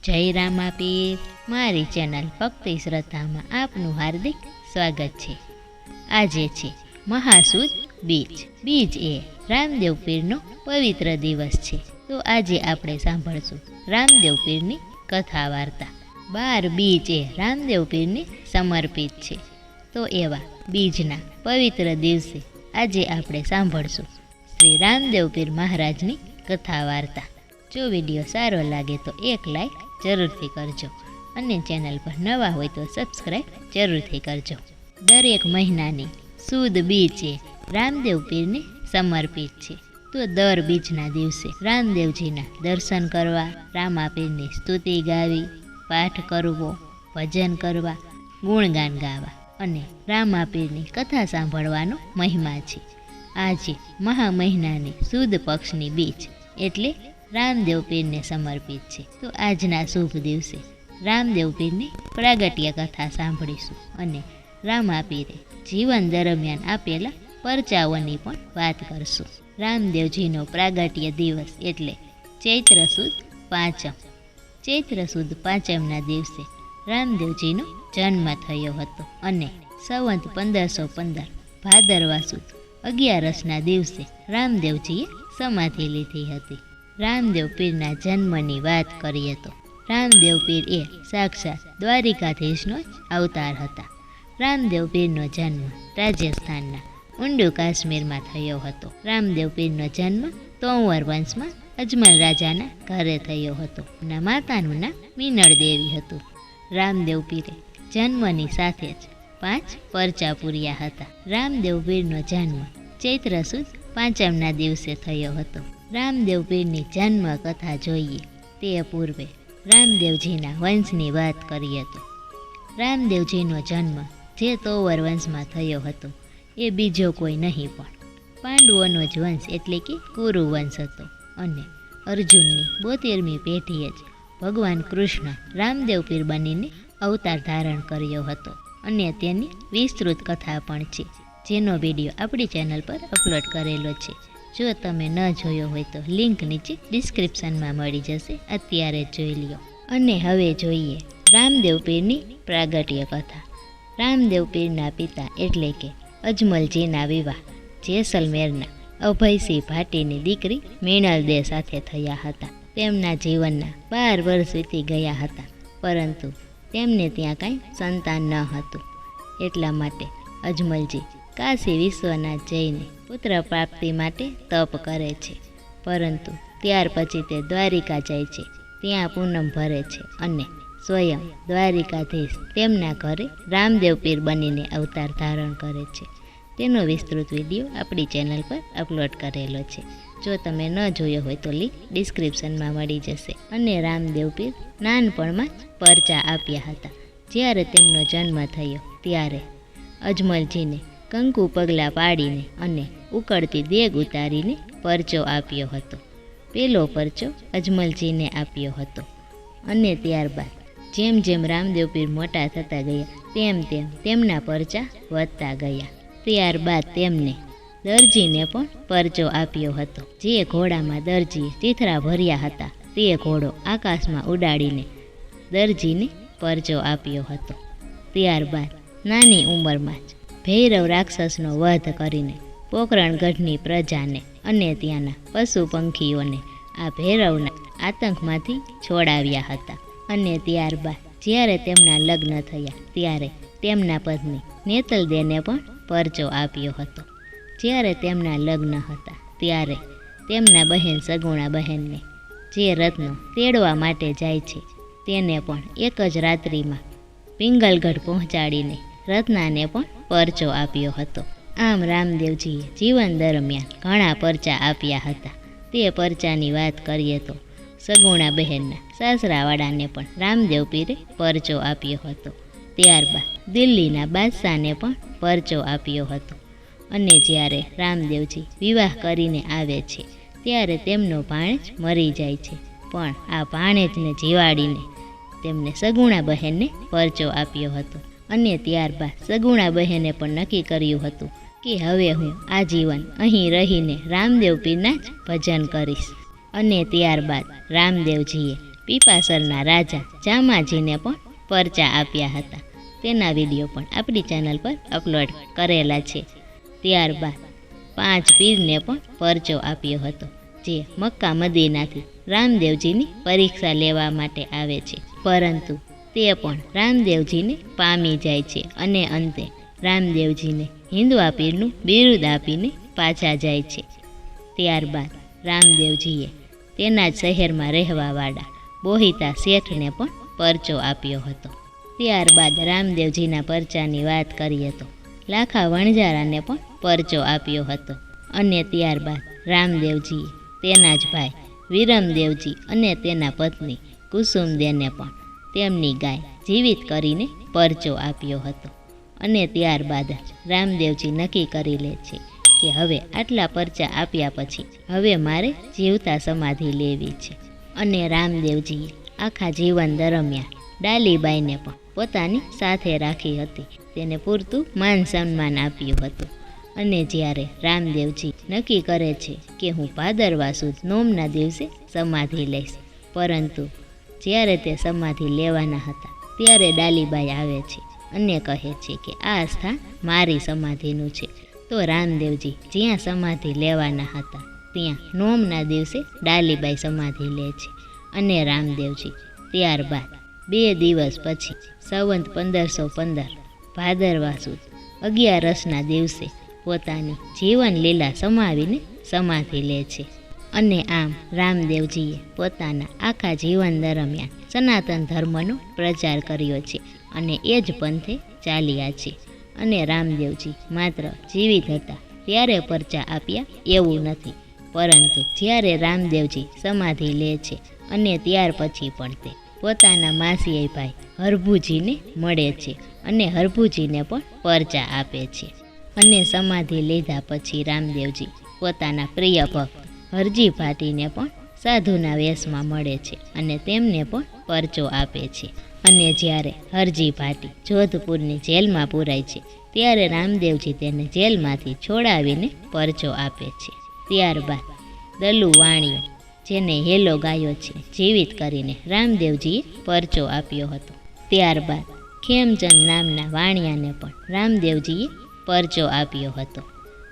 જય રામાપીર, મારી ચેનલ ભક્તિ શ્રદ્ધામાં આપનું હાર્દિક સ્વાગત છે। આજે છે મહાસુદ બીજ। બીજ એ રામદેવ પીરનો પવિત્ર દિવસ છે। તો આજે આપણે સાંભળશું રામદેવ પીરની કથા વાર્તા। 12 બીજ એ રામદેવ પીરને સમર્પિત છે। તો એવા બીજના પવિત્ર દિવસે આજે આપણે સાંભળશું શ્રી રામદેવ પીર મહારાજની કથા વાર્તા। જો વિડીયો સારો લાગે તો એક લાઈક જરૂરથી કરજો અને ચેનલ પર નવા હોય તો સબસ્ક્રાઈબ જરૂરથી કરજો। દરેક મહિનાની સુદ બીજ એ રામદેવ પીરને સમર્પિત છે। તો દર બીજના દિવસે રામદેવજીના દર્શન કરવા, રામાપીરની સ્તુતિ ગાવી, પાઠ કરવો, ભજન કરવા, ગુણગાન ગાવા અને રામાપીરની કથા સાંભળવાનો મહિમા છે। આજે મહા મહિનાની સુદ પક્ષની બીજ એટલે રામદેવ પીરને સમર્પિત છે। તો આજના શુભ દિવસે રામદેવ પીરની પ્રાગટ્ય કથા સાંભળીશું અને રામાપીરે જીવન દરમિયાન આપેલા પરચાઓની પણ વાત કરશું। રામદેવજીનો પ્રાગટ્ય દિવસ એટલે ચૈત્ર સુદ પાંચમ। ચૈત્ર સુદ પાંચમના દિવસે રામદેવજીનો જન્મ થયો હતો અને સંવત 1515 ભાદરવા સુદ 11ના દિવસે રામદેવજીએ સમાધિ લીધી હતી। રામદેવ પીરના જન્મની વાત કરીએ તો રામદેવ પીર એ સાક્ષાત દ્વારિકાધીશનો જ અવતાર હતા। રામદેવ પીરનો જન્મ રાજસ્થાનના ઊંડુ કાશ્મીરમાં થયો હતો। રામદેવ પીરનો જન્મ તોમર વંશમાં અજમલ રાજાના ઘરે થયો હતો અને માતાનું નામ મીનળ દેવી હતું। રામદેવ પીરે જન્મની સાથે જ 5 પરચા પૂર્યા હતા। રામદેવ પીરનો જન્મ ચૈત્ર સુદ પાંચમના દિવસે થયો હતો। રામદેવ પીરની જન્મ કથા જોઈએ તે પૂર્વે રામદેવજીના વંશની વાત કરીએ તો રામદેવજીનો જન્મ જે તોવર વંશમાં થયો હતો એ બીજો કોઈ નહીં પણ પાંડવોનો જ વંશ એટલે કે કુરુ વંશ હતો અને અર્જુનની 72મી પેઢીએ જ ભગવાન કૃષ્ણ રામદેવ પીર બનીને અવતાર ધારણ કર્યો હતો અને તેની વિસ્તૃત કથા પણ છે, જેનો વિડીયો આપણી ચેનલ પર અપલોડ કરેલો છે। જો તમે ન જોયો હોય તો લિંક નીચે ડિસ્ક્રિપ્શનમાં મળી જશે, અત્યારે જોઈ લ્યો। અને હવે જોઈએ રામદેવ પીરની પ્રાગટ્ય કથા। રામદેવ પીરના પિતા એટલે કે અજમલજીના વિવાહ જેસલમેરના અભયસિંહ ભાટીની દીકરી મીનળ દે સાથે થયા હતા। તેમના જીવનના 12 વર્ષ વીતી ગયા હતા, પરંતુ તેમને ત્યાં કાંઈ સંતાન ન હતું। એટલા માટે અજમલજી કાશી વિશ્વનાથ જઈને પુત્ર પ્રાપ્તિ માટે તપ કરે છે, પરંતુ ત્યાર પછી તે દ્વારિકા જાય છે, ત્યાં પૂનમ ભરે છે અને સ્વયં દ્વારિકાધીશ તેમના ઘરે રામદેવ પીર બનીને અવતાર ધારણ કરે છે। તેનો વિસ્તૃત વિડીયો આપણી ચેનલ પર અપલોડ કરેલો છે, જો તમે ન જોયો હોય તો લિંક ડિસ્ક્રિપ્શનમાં મળી જશે। અને રામદેવ પીર નાનપણમાં જ પરચા આપ્યા હતા। જ્યારે તેમનો જન્મ થયો ત્યારે અજમલજીને કંકુ પગલાં પાડીને અને ઉકળતી દેગ ઉતારીને પરચો આપ્યો હતો। પેલો પરચો અજમલજીને આપ્યો હતો અને ત્યારબાદ જેમ જેમ રામદેવ પીર મોટા થતા ગયા તેમ તેમ તેમના પરચા વધતા ગયા। ત્યારબાદ તેમને દરજીને પણ પરચો આપ્યો હતો। જે ઘોડામાં દરજીએ ચીથરા ભર્યા હતા તે ઘોડો આકાશમાં ઉડાડીને દરજીને પરચો આપ્યો હતો। ત્યારબાદ નાની ઉંમરમાં જ ભૈરવ રાક્ષસનો વધ કરીને પોકરણગઢની પ્રજાને અને ત્યાંના પશુ પંખીઓને આ ભૈરવના આતંકમાંથી છોડાવ્યા હતા। અને ત્યારબાદ જ્યારે તેમના લગ્ન થયા ત્યારે તેમના પત્ની નેતલદેને પણ પરચો આપ્યો હતો। જ્યારે તેમના લગ્ન હતા ત્યારે તેમના બહેન સગુણા બહેનને જે રત્નો તેડવા માટે જાય છે તેને પણ એક જ રાત્રિમાં પિંગલગઢ પહોંચાડીને રત્નાને પણ પરચો આપ્યો હતો। આમ રામદેવજીએ જીવન દરમિયાન ઘણા પરચા આપ્યા હતા। તે પરચાની વાત કરીએ તો સગુણા બહેનના સાસરાવાળાને પણ રામદેવ પીરે પરચો આપ્યો હતો। ત્યારબાદ દિલ્હીના બાદશાહને પણ પરચો આપ્યો હતો। અને જ્યારે રામદેવજી વિવાહ કરીને આવે છે ત્યારે તેમનો ભાણેજ મરી જાય છે, પણ આ ભાણેજને જીવાડીને તેમને સગુણા બહેનને પરચો આપ્યો હતો। અને ત્યારબાદ સગુણા બહેને પણ નક્કી કર્યું હતું કે હવે હું આજીવન અહીં રહીને રામદેવ પીરના જ ભજન કરીશ। અને ત્યારબાદ રામદેવજીએ પીપાસરના રાજા જામાજીને પણ પરચા આપ્યા હતા. તેના વિડીયો પણ આપણી ચેનલ પર અપલોડ કરેલા છે. ત્યારબાદ 5 પીરને પણ પરચો આપ્યો હતો, જે મક્કા મદીનાથી રામદેવજીની પરીક્ષા લેવા માટે આવે છે, પરંતુ તે પણ રામદેવજીને પામી જાય છે અને અંતે રામદેવજીને હિન્દવા પીરનું બિરુદ આપીને પાછા જાય છે. ત્યારબાદ રામદેવજીએ તેના જ શહેરમાં રહેવાવાળા બોહિતા શેઠને પણ પરચો આપ્યો હતો. ત્યારબાદ રામદેવજીના પરચાની વાત કરીએ તો લાખા વણજારાને પણ પરચો આપ્યો હતો અને ત્યારબાદ રામદેવજીએ તેના જ ભાઈ વિરમદેવજી અને તેના પત્ની કુસુમદેને પણ તેમની ગાય જીવિત કરીને પરચો આપ્યો હતો. અને ત્યારબાદ જ રામદેવજી નક્કી કરી લે છે કે હવે આટલા પરચા આપ્યા પછી હવે મારે જીવતા સમાધિ લેવી છે. અને રામદેવજીએ આખા જીવન દરમિયાન ડાલીબાઈને પણ પોતાની સાથે રાખી હતી, તેને પૂરતું માન સન્માન આપ્યું હતું. અને જ્યારે રામદેવજી નક્કી કરે છે કે હું ભાદરવા સુદ નોમના દિવસે સમાધિ લઈશ, પરંતુ જ્યારે તે સમાધિ લેવાના હતા ત્યારે ડાલીબાઈ આવે છે અને કહે છે કે આ સ્થાન મારી સમાધિનું છે. તો રામદેવજી જ્યાં સમાધિ લેવાના હતા ત્યાં નોમના દિવસે ડાલીબાઈ સમાધિ લે છે અને રામદેવજી ત્યારબાદ 2 દિવસ પછી સંવત 1515 ભાદરવા સુદ 11 દિવસે પોતાની જીવન લીલા સમાવીને સમાધિ લે છે. અને આમ રામદેવજીએ પોતાના આખા જીવન દરમિયાન સનાતન ધર્મનો પ્રચાર કર્યો છે અને એ જ પંથે ચાલ્યા છે. અને રામદેવજી માત્ર જીવિત હતા ત્યારે પરચા આપ્યા એવું નથી, પરંતુ જ્યારે રામદેવજી સમાધિ લે છે અને ત્યાર પછી પણ તે પોતાના માસીયાઈ ભાઈ હરભુજીને મળે છે અને હરભુજીને પણ પરચા આપે છે. અને સમાધિ લીધા પછી રામદેવજી પોતાના પ્રિય ભક્ત હરજી ભાટીને પણ સાધુના વેશમાં મળે છે અને તેમને પણ પરચો આપે છે. અને જ્યારે હરજી ભાટી જોધપુરની જેલમાં પુરાય છે ત્યારે રામદેવજી તેને જેલમાંથી છોડાવીને પરચો આપે છે. ત્યારબાદ દલુ વાણિયો, જેને હેલો ગાયો છે, જીવિત કરીને રામદેવજીએ પરચો આપ્યો હતો. ત્યારબાદ ખેમચંદ નામના વાણિયાને પણ રામદેવજીએ પરચો આપ્યો હતો.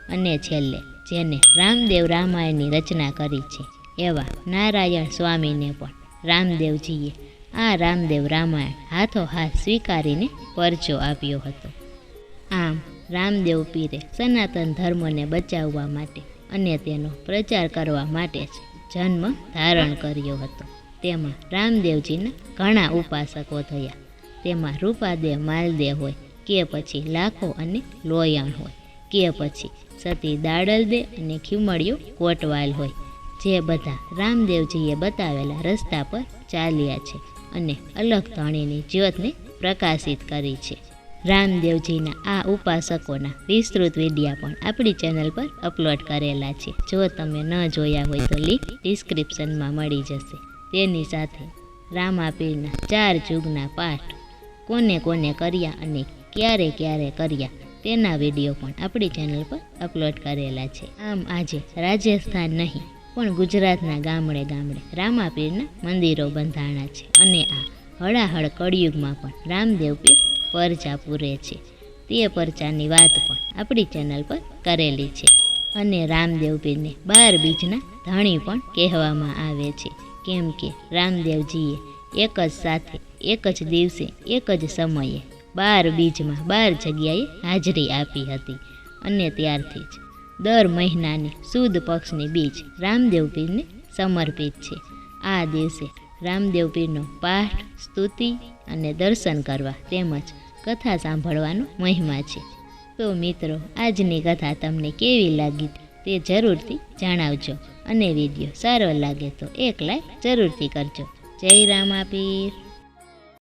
અને છેલ્લે જેને રામદેવ રામાયણની રચના કરી છે એવા નારાયણ સ્વામીને પણ રામદેવજીએ આ રામદેવ રામાયણ હાથોહાથ સ્વીકારીને પરચો આપ્યો હતો. આમ રામદેવ પીરે સનાતન ધર્મને બચાવવા માટે અને તેનો પ્રચાર કરવા માટે જ જન્મ ધારણ કર્યો હતો. તેમાં રામદેવજીના ઘણા ઉપાસકો થયા. તેમાં રૂપાદેવ માલદેવ હોય કે પછી લાખો અને લોયણ હોય કે પછી સતી દાડલદે અને ખીમળિયો કોટવાલ હોય, જે બધા રામદેવજીએ બતાવેલા રસ્તા પર ચાલ્યા છે અને અલગ ધણીની જ્યોતને પ્રકાશિત કરી છે. રામદેવજીના આ ઉપાસકોના વિસ્તૃત વિડીયા પણ આપણી ચેનલ પર અપલોડ કરેલા છે. જો તમે ન જોયા હોય તો લિંક ડિસ્ક્રિપ્શનમાં મળી જશે. તેની સાથે રામાપીરના 4 જુગના પાઠ કોને કોને કર્યા અને ક્યારે ક્યારે કર્યા તેના વિડીયો પણ આપણી ચેનલ પર અપલોડ કરેલા છે. આમ આજે રાજસ્થાન નહીં પણ ગુજરાતના ગામડે ગામડે રામાપીરના મંદિરો બંધાણા છે અને આ હળાહળ કળિયુગમાં પણ રામદેવ પીર પરચા પૂરે છે. તે પરચાની વાત પણ આપણી ચેનલ પર કરેલી છે. અને રામદેવ પીરને 12 બીજના ધણી પણ કહેવામાં આવે છે, કેમ કે રામદેવજીએ એક જ સાથે એક જ દિવસે એક જ સમયે 12 બીજમાં 12 જગ્યાએ હાજરી આપી હતી. અને ત્યારથી જ દર મહિનાની સુદ પક્ષની બીજ રામદેવ પીરને સમર્પિત છે. આ દિવસે રામદેવ પીરનો પાઠ, સ્તુતિ અને દર્શન કરવા તેમજ કથા સાંભળવાનો મહિમા છે. તો મિત્રો, આજની કથા તમને કેવી લાગી તે જરૂરથી જણાવજો અને વિડીયો સારો લાગે તો એક લાઈક જરૂરથી કરજો. જય રામાપીર.